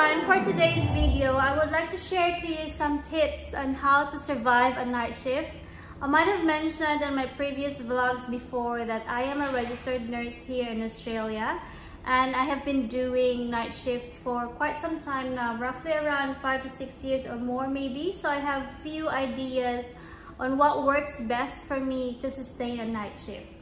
everyone, for today's video, I would like to share to you some tips on how to survive a night shift. I might have mentioned in my previous vlogs before that I am a registered nurse here in Australia, and I have been doing night shift for quite some time now, roughly around 5 to 6 years or more maybe. So I have few ideas on what works best for me to sustain a night shift.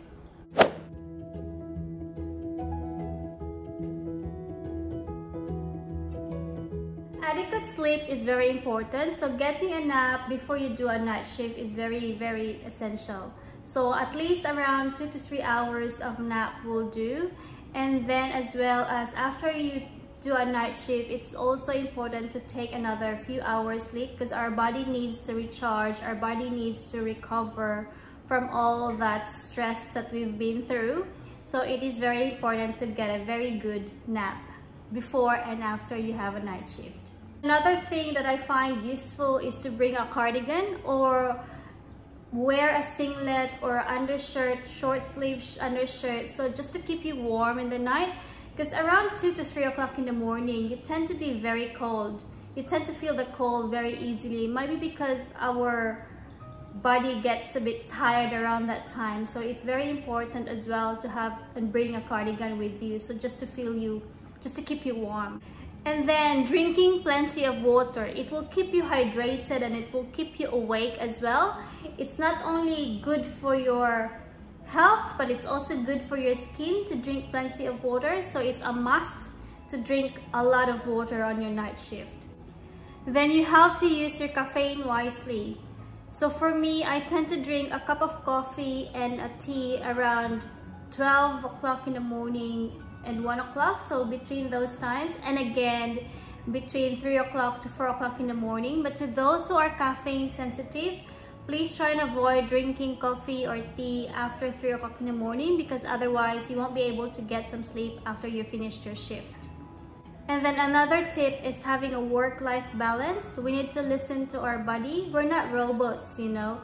Adequate sleep is very important, so getting a nap before you do a night shift is very essential. So at least around 2 to 3 hours of nap will do. And then as well as after you do a night shift, it's also important to take another few hours sleep because our body needs to recharge, our body needs to recover from all that stress that we've been through. So it is very important to get a very good nap before and after you have a night shift. Another thing that I find useful is to bring a cardigan or wear a singlet or undershirt, short sleeve undershirt, so just to keep you warm in the night, because around 2 to 3 o'clock in the morning you tend to be very cold. You tend to feel the cold very easily. Maybe because our body gets a bit tired around that time, so it's very important as well to have and bring a cardigan with you, so just to keep you warm. And then drinking plenty of water. It will keep you hydrated and it will keep you awake as well. It's not only good for your health, but it's also good for your skin to drink plenty of water. So it's a must to drink a lot of water on your night shift. Then you have to use your caffeine wisely. So for me, I tend to drink a cup of coffee and a tea around 12 o'clock in the morning and 1 o'clock, so between those times, and again between 3 o'clock to 4 o'clock in the morning. But to those who are caffeine sensitive, please try and avoid drinking coffee or tea after 3 o'clock in the morning, because otherwise you won't be able to get some sleep after you finished your shift. And then another tip is having a work-life balance. We need to listen to our body. We're not robots, you know.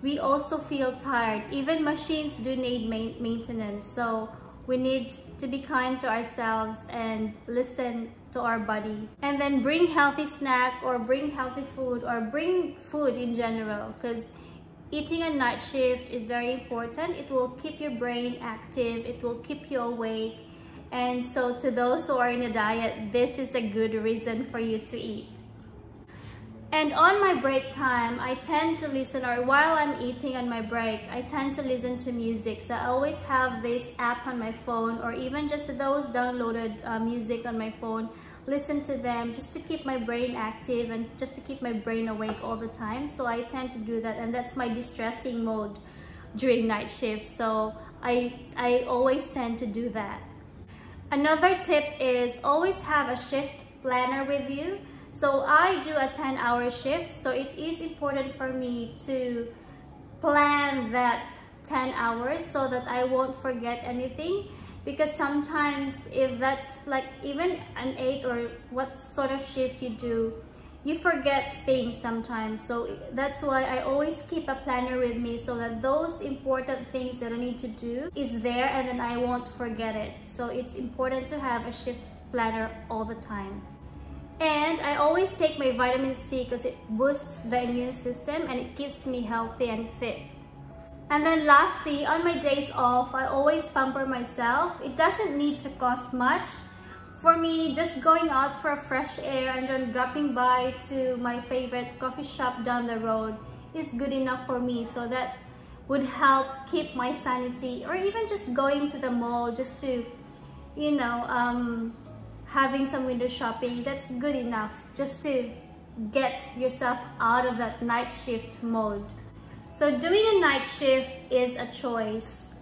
We also feel tired. Even machines do need maintenance, so we need to be kind to ourselves and listen to our body. And then bring healthy snack or bring healthy food or bring food in general, because eating a night shift is very important. It will keep your brain active, it will keep you awake. And so to those who are in a diet, this is a good reason for you to eat. And on my break time, I tend to listen, or while I'm eating on my break, I tend to listen to music. So I always have this app on my phone, or even just those downloaded music on my phone. Listen to them just to keep my brain active and just to keep my brain awake all the time. So I tend to do that, and that's my distressing mode during night shifts. So I always tend to do that. Another tip is always have a shift planner with you. So I do a 10-hour shift, so it is important for me to plan that 10 hours so that I won't forget anything, because sometimes if that's like even an 8 or what sort of shift you do, you forget things sometimes. So that's why I always keep a planner with me, so that those important things that I need to do is there and then I won't forget it. So it's important to have a shift planner all the time. And I always take my vitamin C because it boosts the immune system and it keeps me healthy and fit. And then lastly, on my days off, I always pamper myself. It doesn't need to cost much. For me, just going out for a fresh air and then dropping by to my favorite coffee shop down the road is good enough for me. So that would help keep my sanity, or even just going to the mall just to, you know, having some window shopping, that's good enough just to get yourself out of that night shift mode. So doing a night shift is a choice.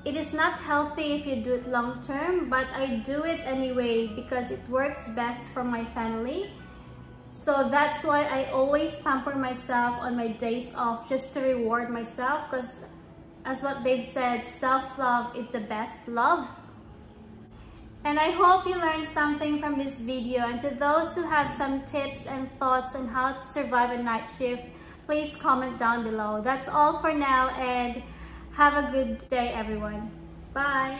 It is not healthy if you do it long term, but I do it anyway because it works best for my family. So that's why I always pamper myself on my days off, just to reward myself, because as what they've said, self-love is the best love. And I hope you learned something from this video. And to those who have some tips and thoughts on how to survive a night shift, please comment down below. That's all for now, and have a good day, everyone. Bye!